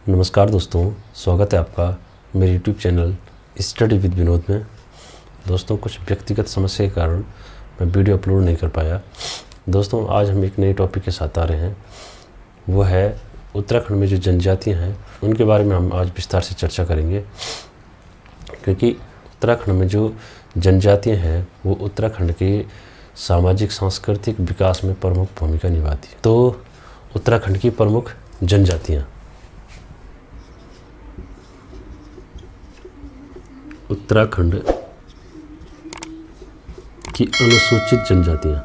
नमस्कार दोस्तों, स्वागत है आपका मेरे YouTube channel study with Vinod में। दोस्तों, कुछ व्यक्तिगत समस्या के कारण मैं वीडियो अपलोड नहीं कर पाया। दोस्तों, आज हम एक नए टॉपिक के साथ आ रहे हैं। वो है उत्तराखंड में जो जनजातियां हैं उनके बारे में हम आज विस्तार से चर्चा करेंगे, क्योंकि उत्तराखंड में जो जनजातियां हैं वो उत्तराखंड के सामाजिक सांस्कृतिक विकास में प्रमुख भूमिका निभाती है। तो उत्तराखंड की प्रमुख जनजातियाँ। उत्तराखंड की अनुसूचित जनजातियाँ।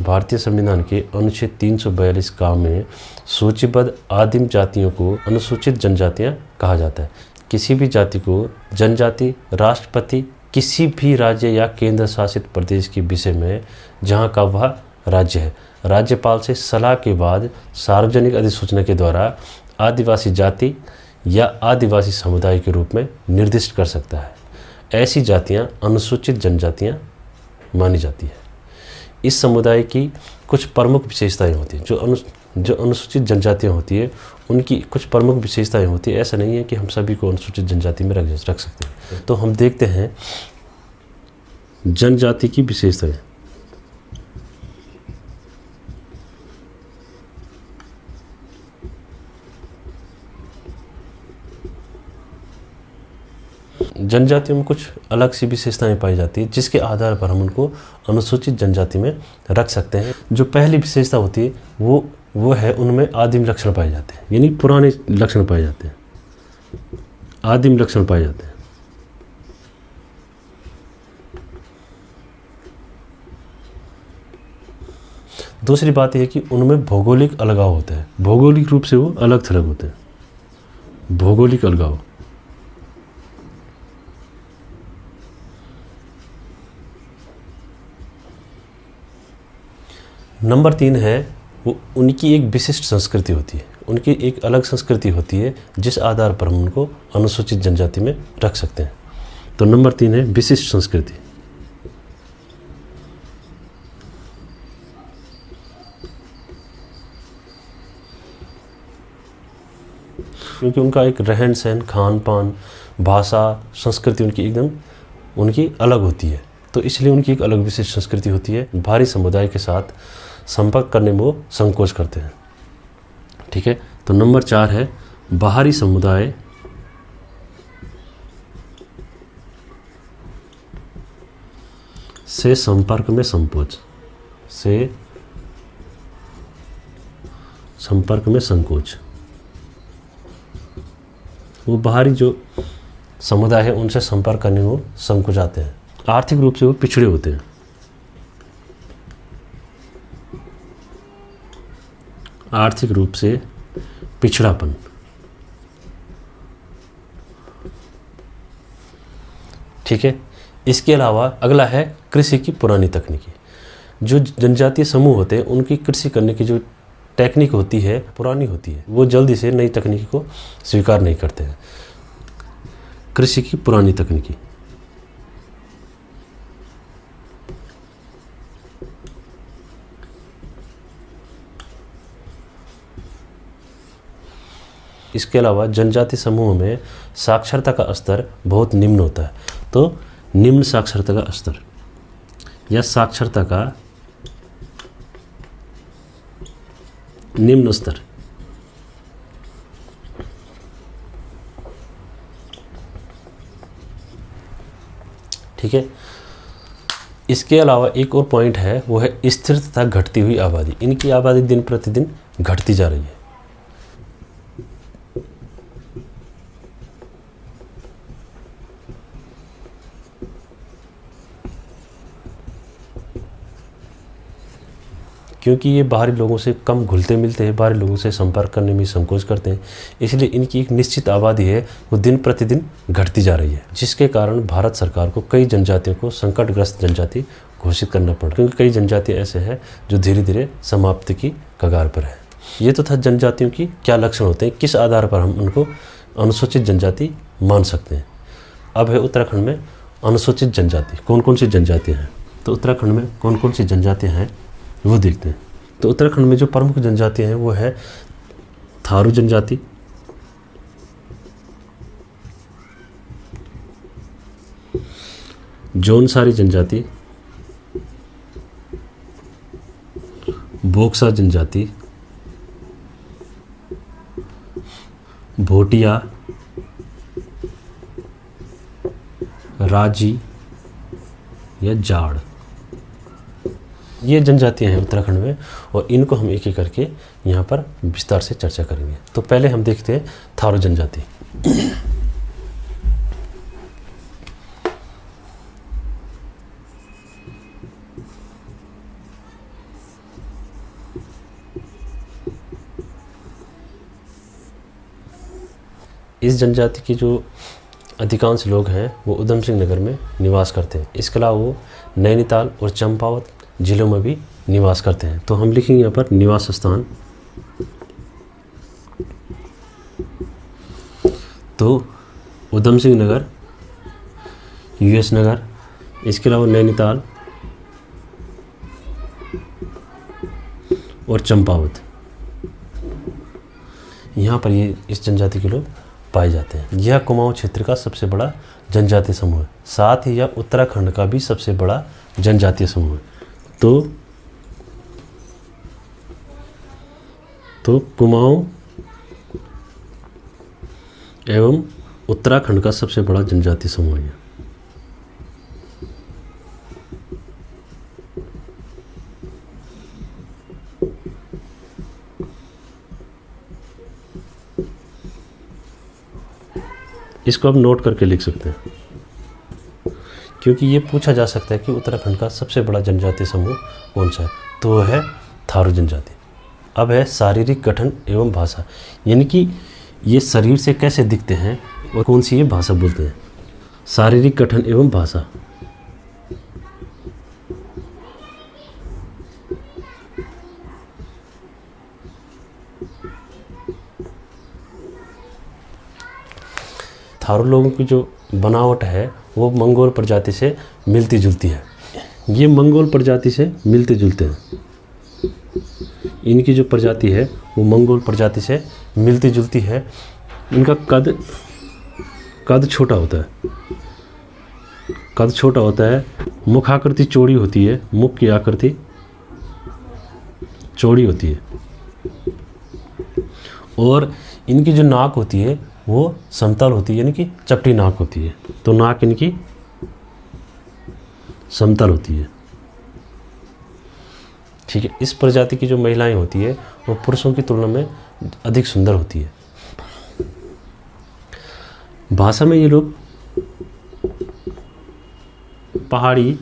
भारतीय संविधान के अनुच्छेद 342 का में सूचीबद्ध आदिम जातियों को अनुसूचित जनजातियाँ कहा जाता है। किसी भी जाति को जनजाति राष्ट्रपति किसी भी राज्य या केंद्र शासित प्रदेश के विषय में जहाँ का वह राज्य है, राज्यपाल से सलाह के बाद सार्वजनिक अधिसूचना के द्वारा आदिवासी जाति या आदिवासी समुदाय के रूप में निर्दिष्ट कर सकता है। ऐसी जातियां अनुसूचित जनजातियां मानी जाती है। इस समुदाय की कुछ प्रमुख विशेषताएं होती हैं। जो अनुसूचित जनजातियां होती है उनकी कुछ प्रमुख विशेषताएं होती है। ऐसा नहीं है कि हम सभी को अनुसूचित जनजाति में रख सकते हैं। तो हम देखते हैं जनजाति की विशेषताएं। जनजातियों में कुछ अलग सी विशेषताएं पाई जाती है, जिसके आधार पर हम उनको अनुसूचित जनजाति में रख सकते हैं। जो पहली विशेषता होती है वो है उनमें आदिम लक्षण पाए जाते हैं, यानी पुराने लक्षण पाए जाते हैं, आदिम लक्षण पाए जाते हैं। दूसरी बात यह है कि उनमें भौगोलिक अलगाव होता है। भौगोलिक रूप से वो अलग थलग होते हैं। भौगोलिक अलगाव। नंबर 3 है वो उनकी एक विशिष्ट संस्कृति होती है। उनकी एक अलग संस्कृति होती है जिस आधार पर हम उनको अनुसूचित जनजाति में रख सकते हैं। तो नंबर 3 है विशिष्ट संस्कृति। क्योंकि उनका एक रहन सहन, खान पान, भाषा, संस्कृति उनकी अलग होती है, तो इसलिए उनकी एक अलग विशिष्ट संस्कृति होती है। भारी समुदाय के साथ संपर्क करने में वो संकोच करते हैं। ठीक है, तो नंबर 4 है बाहरी समुदाय से संपर्क में संकोच। वो बाहरी जो समुदाय है उनसे संपर्क करने में वो संकोचाते हैं। आर्थिक रूप से वो पिछड़े होते हैं। आर्थिक रूप से पिछड़ापन। ठीक है, इसके अलावा अगला है कृषि की पुरानी तकनीकी। जो जनजातीय समूह होते हैं उनकी कृषि करने की जो टेक्निक होती है पुरानी होती है। वो जल्दी से नई तकनीकी को स्वीकार नहीं करते हैं। कृषि की पुरानी तकनीकी। इसके अलावा जनजाति समूह में साक्षरता का स्तर बहुत निम्न होता है। तो निम्न साक्षरता का स्तर या साक्षरता का निम्न स्तर। ठीक है, इसके अलावा एक और पॉइंट है, वो है स्थिर तथा घटती हुई आबादी। इनकी आबादी दिन प्रतिदिन घटती जा रही है। क्योंकि ये बाहरी लोगों से कम घुलते मिलते हैं, बाहरी लोगों से संपर्क करने में संकोच करते हैं, इसलिए इनकी एक निश्चित आबादी है वो दिन प्रतिदिन घटती जा रही है, जिसके कारण भारत सरकार को कई जनजातियों को संकटग्रस्त जनजाति घोषित करना पड़ा। क्योंकि कई जनजाति ऐसे हैं जो धीरे धीरे समाप्ति की कगार पर है। ये तो था जनजातियों की क्या लक्षण होते हैं, किस आधार पर हम उनको अनुसूचित जनजाति मान सकते हैं। अब है उत्तराखंड में अनुसूचित जनजाति। कौन कौन सी जनजातियाँ हैं? तो उत्तराखंड में कौन कौन सी जनजातियाँ हैं वो देखते हैं। तो उत्तराखंड में जो प्रमुख जनजातियाँ हैं वो है थारू जनजाति, जौनसारी जनजाति, बोक्सा जनजाति, भोटिया, राजी या जाड़, ये जनजातियां हैं उत्तराखंड में और इनको हम एक एक करके यहाँ पर विस्तार से चर्चा करेंगे। तो पहले हम देखते हैं थारू जनजाति। इस जनजाति की जो अधिकांश लोग हैं वो उधम सिंह नगर में निवास करते हैं। इसके अलावा वो नैनीताल और चंपावत जिलों में भी निवास करते हैं। तो हम लिखेंगे यहाँ पर निवास स्थान। तो उधम सिंह नगर, यूएस नगर, इसके अलावा नैनीताल और चंपावत, यहाँ पर ये इस जनजाति के लोग पाए जाते हैं। यह कुमाऊं क्षेत्र का सबसे बड़ा जनजातीय समूह है, साथ ही यह उत्तराखंड का भी सबसे बड़ा जनजातीय समूह है। तो कुमाऊं एवं उत्तराखंड का सबसे बड़ा जनजातीय समूह है। इसको आप नोट करके लिख सकते हैं, क्योंकि ये पूछा जा सकता है कि उत्तराखंड का सबसे बड़ा जनजातीय समूह कौन सा है। तो वो है थारू जनजाति। अब है शारीरिक गठन एवं भाषा, यानी कि ये शरीर से कैसे दिखते हैं और कौन सी ये भाषा बोलते हैं। शारीरिक गठन एवं भाषा, थारू लोगों की जो बनावट है वो मंगोल प्रजाति से मिलती जुलती है। ये मंगोल प्रजाति से मिलते जुलते हैं। इनकी जो प्रजाति है वो मंगोल प्रजाति से मिलती जुलती है। इनका कद छोटा होता है। कद छोटा होता है, मुखाकृति चौड़ी होती है, मुख की आकृति चौड़ी होती है और इनकी जो नाक होती है वो समतल होती है, यानी कि चपटी नाक होती है। तो नाक इनकी समतल होती है। ठीक है। इस प्रजाति की जो महिलाएं होती है वो पुरुषों की तुलना में अधिक सुंदर होती है। भाषा में ये लोग पहाड़ी,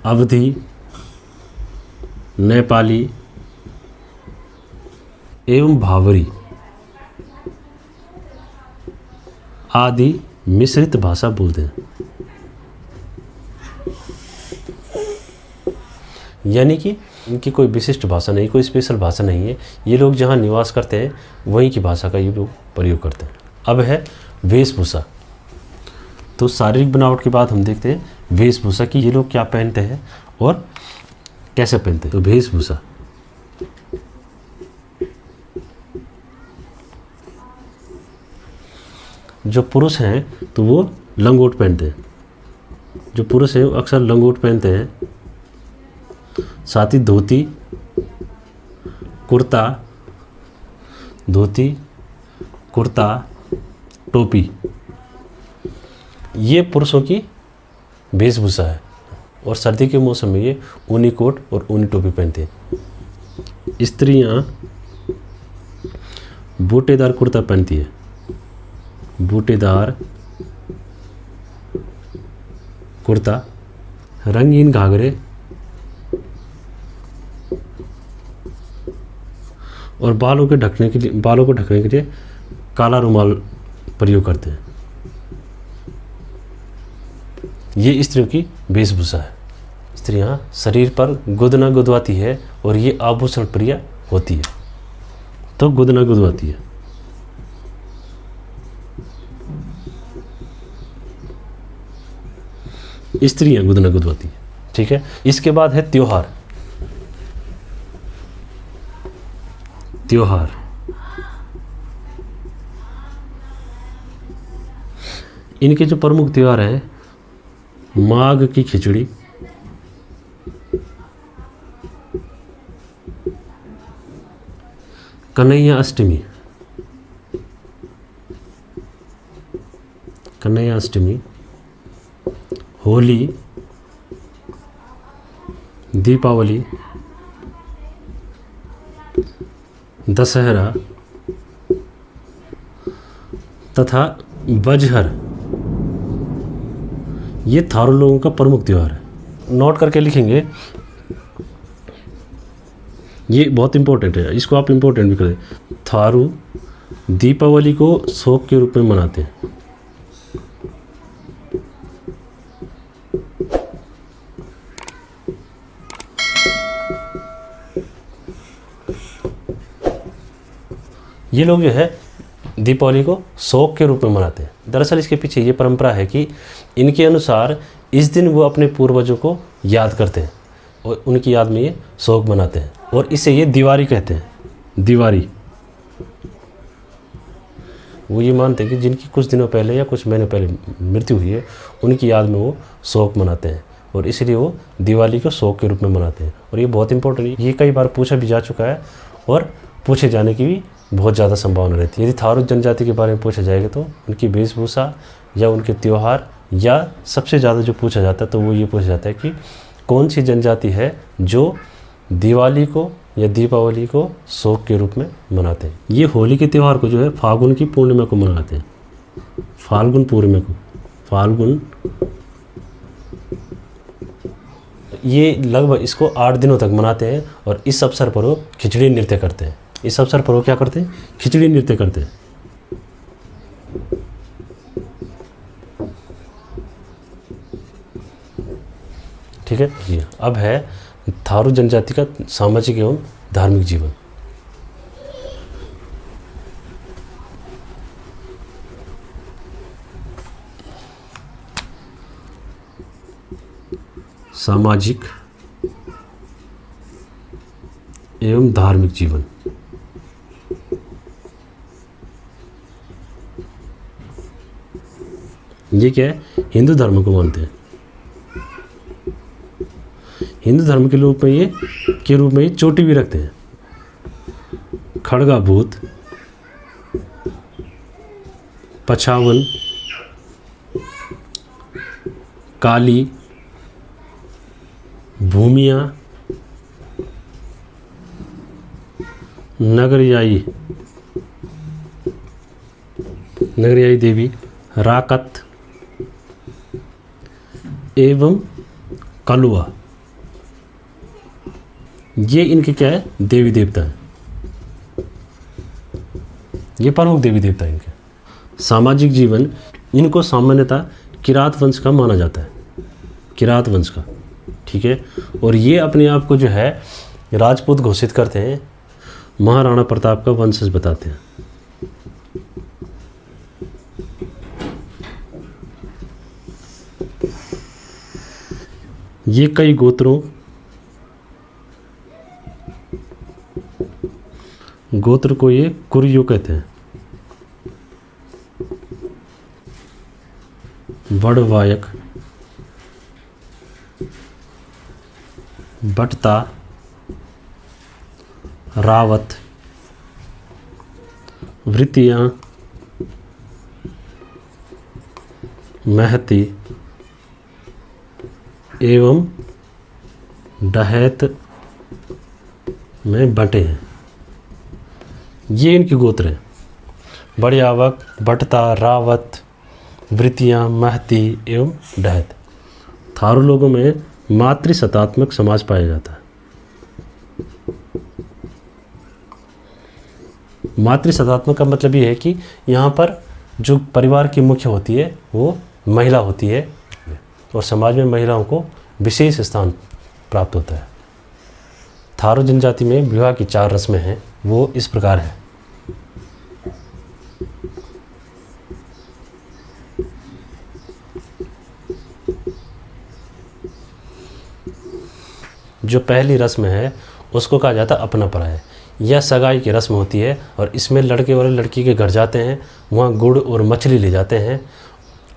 अवधी, नेपाली एवं भावरी आदि मिश्रित भाषा बोलते हैं। यानी कि इनकी कोई विशिष्ट भाषा नहीं, कोई स्पेशल भाषा नहीं है। ये लोग जहाँ निवास करते हैं वहीं की भाषा का ये लोग प्रयोग करते हैं। अब है वेशभूषा। तो शारीरिक बनावट के बाद हम देखते हैं वेशभूषा की, ये लोग क्या पहनते हैं और कैसे पहनते हैं। तो वेशभूषा, जो पुरुष हैं तो वो लंगोट पहनते हैं। जो पुरुष हैं वो अक्सर लंगोट पहनते हैं, साथ ही धोती, कुर्ता, धोती, कुर्ता, टोपी, ये पुरुषों की वेशभूषा है। और सर्दी के मौसम में ये ऊनी कोट और ऊनी टोपी पहनते हैं। स्त्रियां बूटेदार कुर्ता पहनती है, बूटेदार कुर्ता, रंगीन घाघरे और बालों को ढकने के लिए काला रुमाल प्रयोग करते हैं। ये स्त्रियों की वेशभूषा है। स्त्रियां शरीर पर गुदना गुदवाती है और ये आभूषण प्रिय होती है। तो गुदना गुदवाती है। स्त्री हैं गुदना गुदवती, ठीक है। इसके बाद है त्योहार। त्योहार इनके जो प्रमुख त्योहार हैं, माघ की खिचड़ी, कन्हैया अष्टमी, कन्हैया अष्टमी, होली, दीपावली, दशहरा तथा बजहर, ये थारू लोगों का प्रमुख त्यौहार है। नोट करके लिखेंगे, ये बहुत इंपॉर्टेंट है, इसको आप इंपॉर्टेंट भी करें। थारू दीपावली को शोक के रूप में मनाते हैं। ये लोग जो है दीपावली को शोक के रूप में मनाते हैं। दरअसल इसके पीछे ये परंपरा है कि इनके अनुसार इस दिन वो अपने पूर्वजों को याद करते हैं और उनकी याद में ये शोक मनाते हैं, और इसे ये दिवाली कहते हैं। दिवाली, वो ये मानते हैं कि जिनकी कुछ दिनों पहले या कुछ महीनों पहले मृत्यु हुई है, उनकी याद में वो शोक मनाते हैं, और इसलिए वो दिवाली को शोक के रूप में मनाते हैं। और ये बहुत इंपॉर्टेंट है, ये कई बार पूछा भी जा चुका है और पूछे जाने की भी बहुत ज़्यादा संभावना रहती है। यदि थारू जनजाति के बारे में पूछा जाएगा तो उनकी वेशभूषा या उनके त्यौहार, या सबसे ज़्यादा जो पूछा जाता है तो वो ये पूछा जाता है कि कौन सी जनजाति है जो दिवाली को या दीपावली को शोक के रूप में मनाते हैं। ये होली के त्यौहार को जो है फाल्गुन की पूर्णिमा को मनाते हैं। फाल्गुन पूर्णिमा को, फाल्गुन, ये लगभग इसको 8 दिनों तक मनाते हैं, और इस अवसर पर वो खिचड़ी नृत्य करते हैं। इस अवसर पर वो क्या करते हैं? खिचड़ी नृत्य करते हैं। ठीक है जी। अब है थारू जनजाति का सामाजिक एवं धार्मिक जीवन। सामाजिक एवं धार्मिक जीवन। ये क्या है? हिंदू धर्म को मानते हैं। हिंदू धर्म के रूप में ये चोटी भी रखते हैं। खड़गा भूत, पछावन, काली, भूमिया, नगरियाई देवी, राकत एवं कलुआ, ये इनके क्या है? देवी देवता हैं। ये प्रमुख देवी देवता हैं इनके। सामाजिक जीवन, इनको सामान्यतः किरात वंश का माना जाता है। किरात वंश का, ठीक है। और ये अपने आप को जो है राजपूत घोषित करते हैं, महाराणा प्रताप का वंशज बताते हैं। ये कई गोत्र को ये कुर्यो कहते हैं। वड़वायक, बटता, रावत, वृत्तियाँ, महती एवं डहैत में बटे हैं। ये इनके गोत्र हैं। बड़ियावक, बटता, रावत, वृत्तियाँ, महती एवं डहैत। थारू लोगों में मातृसत्तात्मक समाज पाया जाता है। मातृसत्तात्मक का मतलब ये है कि यहाँ पर जो परिवार की मुख्य होती है वो महिला होती है, और समाज में महिलाओं को विशेष स्थान प्राप्त होता है। थारू जनजाति में विवाह की 4 रस्में हैं, वो इस प्रकार है। जो पहली रस्म है उसको कहा जाता है अपना पराया। यह सगाई की रस्म होती है और इसमें लड़के वाले लड़की के घर जाते हैं, वहाँ गुड़ और मछली ले जाते हैं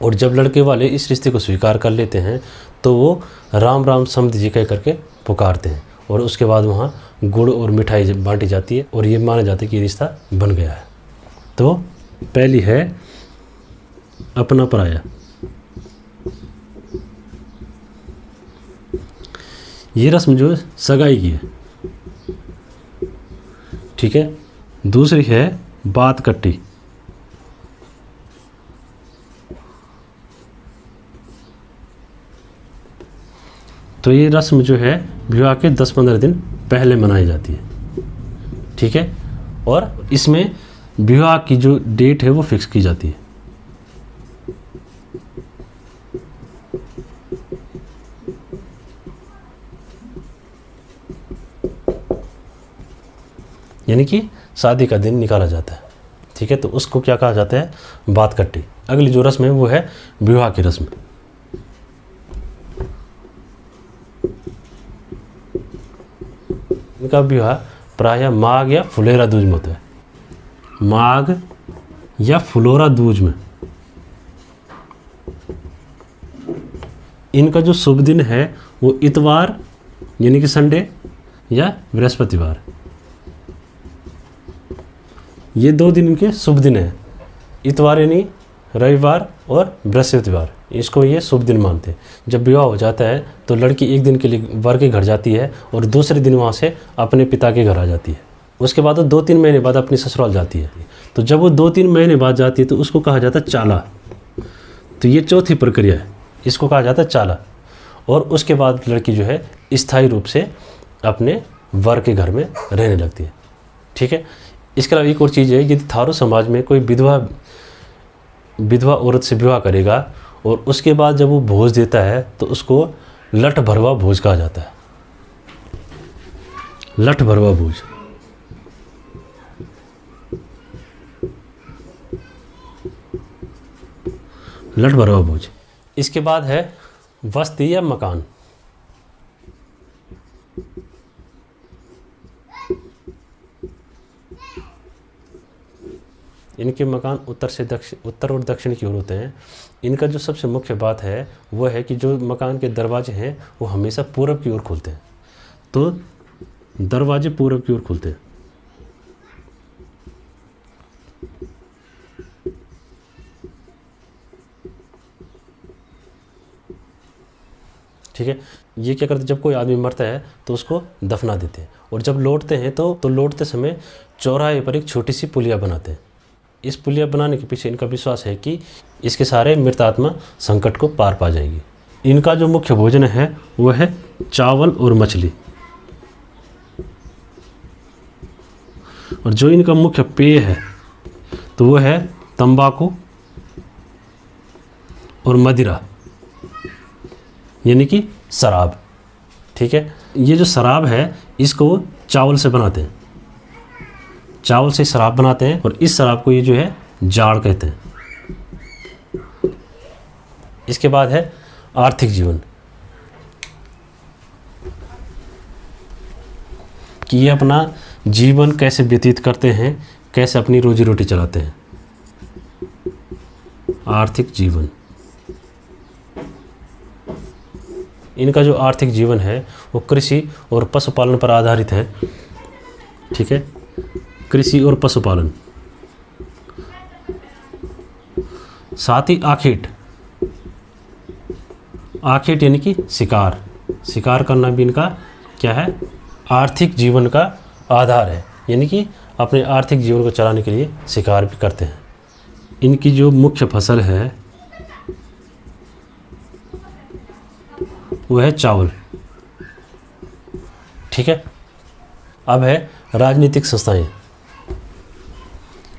और जब लड़के वाले इस रिश्ते को स्वीकार कर लेते हैं तो वो राम राम समधि जी कह करके पुकारते हैं और उसके बाद वहाँ गुड़ और मिठाई बांटी जाती है और ये माना जाता है कि रिश्ता बन गया है। तो पहली है अपना पराया। ये रस्म जो सगाई की है, ठीक है। दूसरी है बात कट्टी। तो ये रस्म जो है विवाह के 10-15 दिन पहले मनाई जाती है, ठीक है। और इसमें विवाह की जो डेट है वो फिक्स की जाती है। यानी कि शादी का दिन निकाला जाता है, ठीक है। तो उसको क्या कहा जाता है? बात कट्टी। अगली जो रस्म है वो है विवाह की रस्म। इनका विवाह प्रायः माघ या फुलेरा दूज में होता है। माघ या फुलोरा दूज में। इनका जो शुभ दिन है वो इतवार यानी कि संडे या बृहस्पतिवार, ये 2 दिन इनके शुभ दिन है। इतवार यानी रविवार और बृहस्पतिवार, इसको ये शुभ दिन मानते हैं। जब विवाह हो जाता है तो लड़की एक दिन के लिए वर के घर जाती है और दूसरे दिन वहाँ से अपने पिता के घर आ जाती है। उसके बाद वो 2-3 महीने बाद अपनी ससुराल जाती है। तो जब वो 2-3 महीने बाद जाती है तो उसको कहा जाता है चाला। तो ये चौथी प्रक्रिया है, इसको कहा जाता है चाला। और उसके बाद लड़की जो है स्थायी रूप से अपने वर के घर में रहने लगती है, ठीक है। इसके अलावा एक और चीज़ है, यदि थारू समाज में कोई विधवा औरत से विवाह करेगा और उसके बाद जब वो भोज देता है तो उसको लठ भरवा भोज कहा जाता है। लठ भरवा भोज। लठ भरवा भोज। इसके बाद है वस्ती या मकान। इनके मकान उत्तर और दक्षिण की ओर होते हैं। इनका जो सबसे मुख्य बात है वो है कि जो मकान के दरवाजे हैं वो हमेशा पूरब की ओर खुलते हैं। तो दरवाजे पूरब की ओर खुलते हैं, ठीक है। ये क्या करते हैं, जब कोई आदमी मरता है तो उसको दफना देते हैं और जब लौटते हैं तो लौटते समय चौराहे पर एक छोटी सी पुलिया बनाते हैं। इस पुलिया बनाने के पीछे इनका विश्वास है कि इसके सारे मृत आत्मा संकट को पार पा जाएगी। इनका जो मुख्य भोजन है वो है चावल और मछली। और जो इनका मुख्य पेय है तो वो है तंबाकू और मदिरा यानी कि शराब, ठीक है। ये जो शराब है इसको चावल से बनाते हैं, चावल से शराब बनाते हैं और इस शराब को ये जो है जाड़ कहते हैं। इसके बाद है आर्थिक जीवन, कि ये अपना जीवन कैसे व्यतीत करते हैं, कैसे अपनी रोजी रोटी चलाते हैं। आर्थिक जीवन। इनका जो आर्थिक जीवन है वो कृषि और पशुपालन पर आधारित है, ठीक है। कृषि और पशुपालन, साथ ही आखेट। आखेट यानी कि शिकार। शिकार करना भी इनका क्या है, आर्थिक जीवन का आधार है। यानी कि अपने आर्थिक जीवन को चलाने के लिए शिकार भी करते हैं। इनकी जो मुख्य फसल है वो है चावल, ठीक है। अब है राजनीतिक संस्थाएं।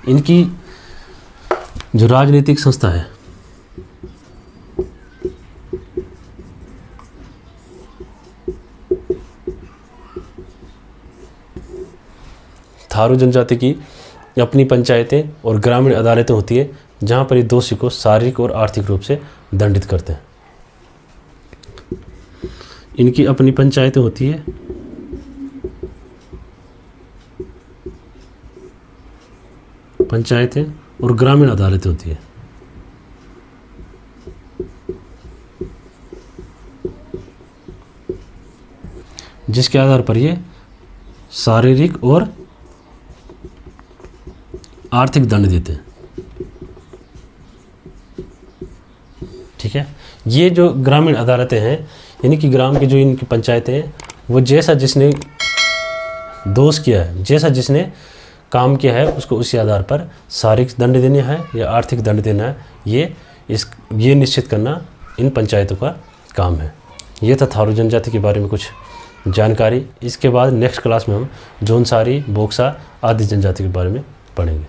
इनकी जो राजनीतिक संस्था है थारू जनजाति की अपनी पंचायतें और ग्रामीण अदालतें होती है जहां पर ये दोषी को शारीरिक और आर्थिक रूप से दंडित करते हैं। इनकी अपनी पंचायतें होती है पंचायतें और ग्रामीण अदालतें होती है। जिसके आधार पर ये शारीरिक और आर्थिक दंड देते हैं। ठीक है, ये जो ग्रामीण अदालतें हैं, यानी कि ग्राम की जो इनकी पंचायतें हैं, वो जैसा जिसने दोष किया है, जैसा जिसने काम किया है, उसको उसी आधार पर शारीरिक दंड देना है या आर्थिक दंड देना है, ये निश्चित करना इन पंचायतों का काम है। ये था थारू जनजाति के बारे में कुछ जानकारी। इसके बाद नेक्स्ट क्लास में हम जौनसारी, बोक्सा आदि जनजाति के बारे में पढ़ेंगे।